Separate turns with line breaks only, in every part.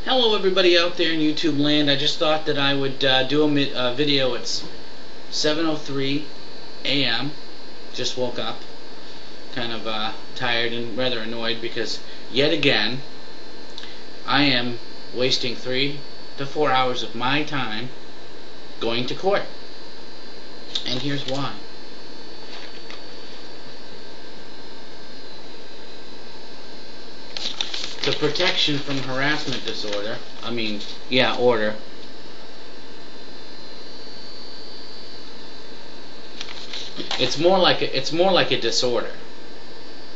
Hello everybody out there in YouTube land. I just thought that I would do a video. It's 7:03 a.m. Just woke up. Kind of tired and rather annoyed because yet again I am wasting 3 to 4 hours of my time going to court. And here's why. The protection from harassment disorder. Order. It's more like a disorder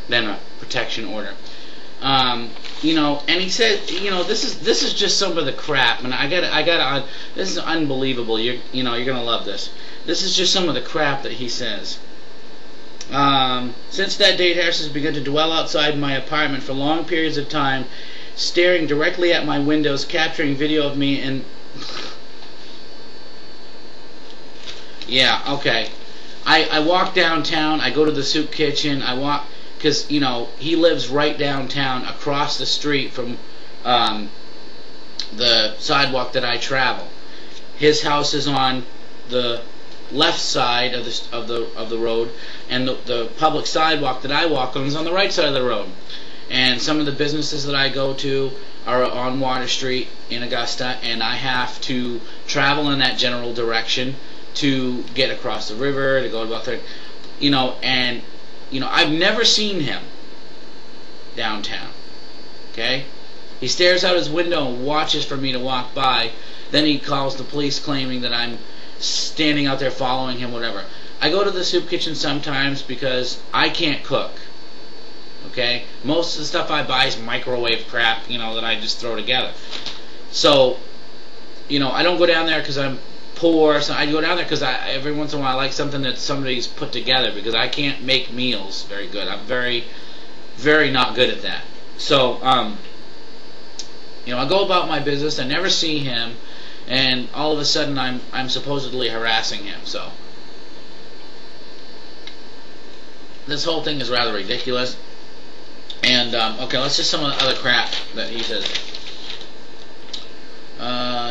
than a protection order. And he said, this is just some of the crap, and I got this is unbelievable. You're gonna love this. This is just some of the crap that he says. Since that date, Harasser has begun to dwell outside my apartment for long periods of time, staring directly at my windows, capturing video of me, and yeah, okay. I walk downtown, I go to the soup kitchen, I walk, because, he lives right downtown, across the street from the sidewalk that I travel. His house is on the left side of the road, and the public sidewalk that I walk on is on the right side of the road. And some of the businesses that I go to are on Water Street in Augusta, and I have to travel in that general direction to get across the river, to go about there, and I've never seen him downtown. Okay? He stares out his window and watches for me to walk by. Then he calls the police claiming that I'm standing out there following him, whatever. I go to the soup kitchen sometimes because I can't cook. Okay? Most of the stuff I buy is microwave crap, that I just throw together. So, I don't go down there because I'm poor. So I go down there because every once in a while I like something that somebody's put together, because I can't make meals very good. I'm very, very not good at that. So, I go about my business. I never see him. And all of a sudden I'm supposedly harassing him. So this whole thing is rather ridiculous. And okay, let's just some of the other crap that he says.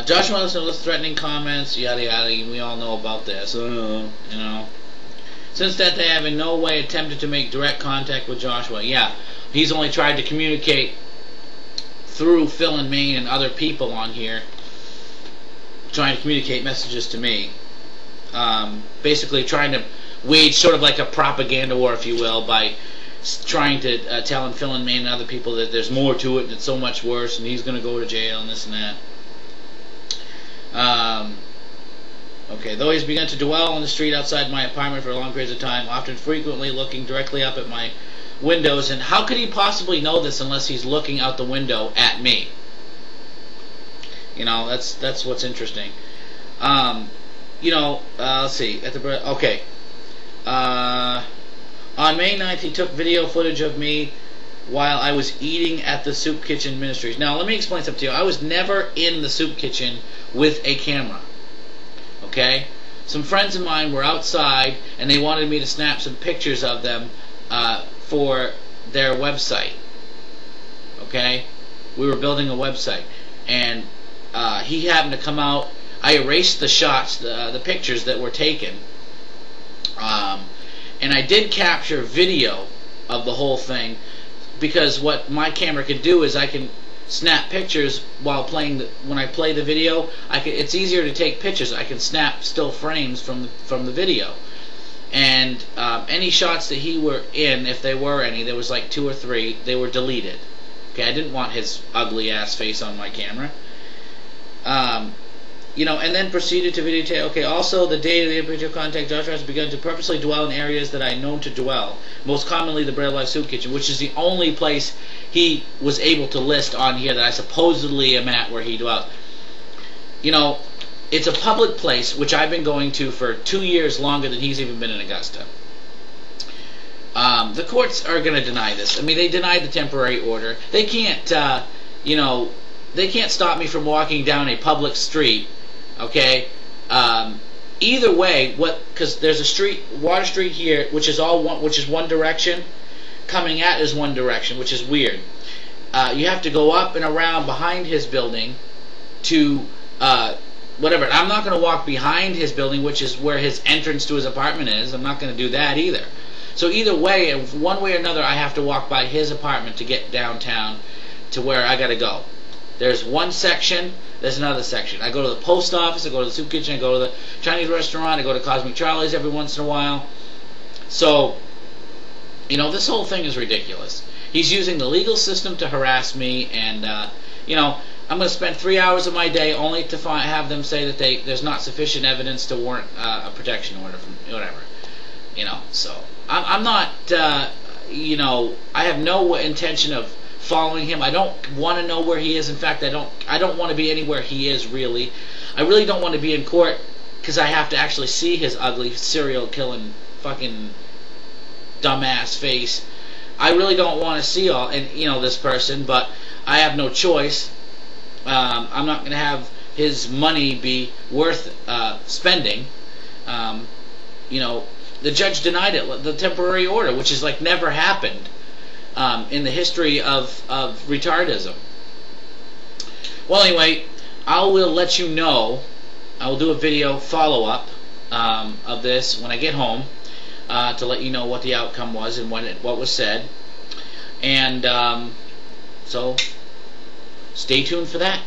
Joshua listened threatening comments, yada yada. We all know about this. Since that day, I have in no way attempted to make direct contact with Joshua. Yeah, he's only tried to communicate through Phil and Maine and other people on here, trying to communicate messages to me, basically trying to wage sort of like a propaganda war, if you will, by trying to tell Phil and Maine and other people that there's more to it and it's so much worse and he's going to go to jail and this and that. Okay, though he's begun to dwell on the street outside my apartment for long periods of time, often frequently looking directly up at my windows, and how could he possibly know this unless he's looking out the window at me? That's what's interesting. Let's see. Okay. On May 9th, he took video footage of me while I was eating at the Soup Kitchen Ministries. Now, let me explain something to you. I was never in the soup kitchen with a camera. Okay? Some friends of mine were outside, and they wanted me to snap some pictures of them for their website. Okay? We were building a website. And he happened to come out. I erased the shots, the pictures that were taken, and I did capture video of the whole thing, because what my camera can do is I can snap pictures while playing. When I play the video, it's easier to take pictures. I can snap still frames from the video, and any shots that he were in, if there were any, there was like 2 or 3, they were deleted. Okay, I didn't want his ugly ass face on my camera. And then proceeded to videotape. Okay, also the day of the individual contact, Joshua has begun to purposely dwell in areas that I know to dwell, most commonly the Bread Life Soup Kitchen, which is the only place he was able to list on here that I supposedly am at where he dwells. It's a public place, which I've been going to for 2 years longer than he's even been in Augusta. The courts are going to deny this. I mean, they denied the temporary order. They can't, they can't stop me from walking down a public street. Okay, either way, because there's a street, Water Street here, which is one direction. Coming at is one direction, which is weird. you have to go up and around behind his building to whatever. I'm not going to walk behind his building, which is where his entrance to his apartment is. I'm not going to do that either. So either way, one way or another, I have to walk by his apartment to get downtown to where I got to go. There's one section, there's another section. I go to the post office, I go to the soup kitchen, I go to the Chinese restaurant, I go to Cosmic Charlie's every once in a while. So, you know, this whole thing is ridiculous. He's using the legal system to harass me, and, you know, I'm going to spend 3 hours of my day only to have them say that there's not sufficient evidence to warrant a protection order from whatever. You know, so I'm not, you know, I have no intention of following him. I don't want to know where he is. In fact, I don't want to be anywhere he is, really. I really don't want to be in court because I have to actually see his ugly serial killing fucking dumbass face. I really don't want to see this person, but I have no choice. I'm not going to have his money be worth spending. You know, the judge denied it, the temporary order, which is like never happened in the history of retardism. Well, anyway, I will let you know. I will do a video follow-up of this when I get home to let you know what the outcome was and what was said. And so, stay tuned for that.